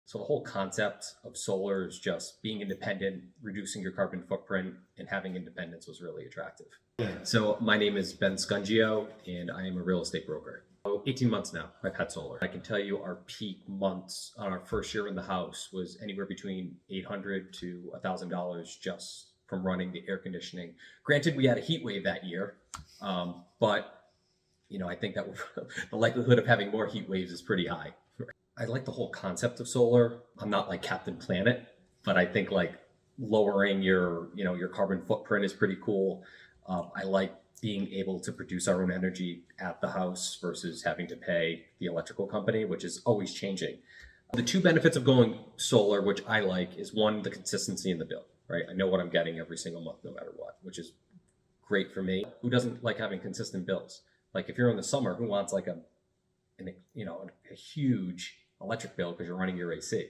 So the whole concept of solar is just being independent, reducing your carbon footprint, and having independence was really attractive. So my name is Ben Scungio, and I am a real estate broker. 18 months now, I've had solar. I can tell you our peak months on our first year in the house was anywhere between $800 to $1,000 just from running the air conditioning. Granted, we had a heat wave that year, but I think that the likelihood of having more heat waves is pretty high. I like the whole concept of solar. I'm not like Captain Planet, but I think like lowering your carbon footprint is pretty cool. I like being able to produce our own energy at the house versus having to pay the electrical company, which is always changing. The two benefits of going solar, which I like, is one, the consistency in the bill, right? I know what I'm getting every single month, no matter what, which is great for me. Who doesn't like having consistent bills? Like if you're in the summer, who wants like a huge electric bill because you're running your AC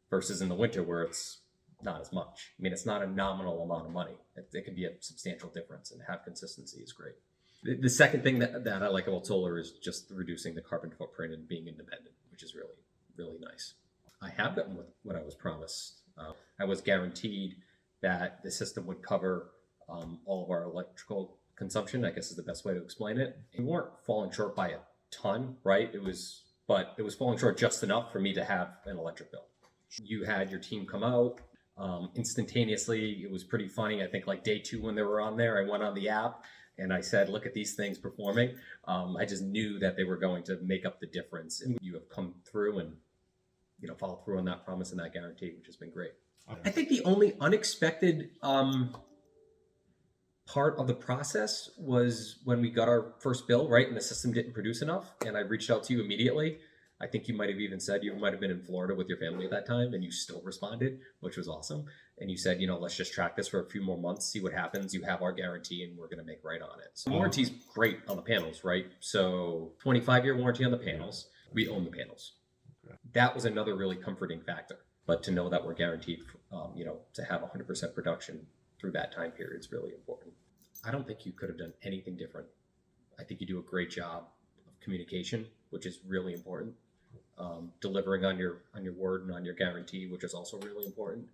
versus in the winter where it's not as much. I mean, it's not a nominal amount of money. It can be a substantial difference, and to have consistency is great. The second thing that I like about solar is just reducing the carbon footprint and being independent, which is really, really nice. I have gotten what I was promised. I was guaranteed that the system would cover all of our electrical consumption, I guess is the best way to explain it. We weren't falling short by a ton, right? But it was falling short just enough for me to have an electric bill. You had your team come out instantaneously. It was pretty funny. I think like day 2 when they were on there, I went on the app and I said, look at these things performing. I just knew that they were going to make up the difference. And you have come through and follow through on that promise and that guarantee, which has been great. I think the only unexpected part of the process was when we got our first bill, right? And the system didn't produce enough. And I reached out to you immediately. I think you might have even said you might have been in Florida with your family at that time, and you still responded, which was awesome. And you said, let's just track this for a few more months, see what happens. You have our guarantee and we're going to make right on it. So warranty's great on the panels, right? So 25-year warranty on the panels. We own the panels. Okay. That was another really comforting factor. But to know that we're guaranteed, to have 100% production through that time period is really important. I don't think you could have done anything different. I think you do a great job of communication, which is really important. Delivering on your word and on your guarantee, which is also really important.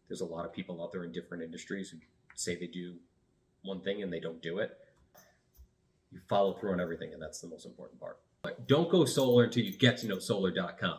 There's a lot of people out there in different industries who say they do one thing and they don't do it. You follow through on everything, and that's the most important part. But don't go solar until you get to know solar.com.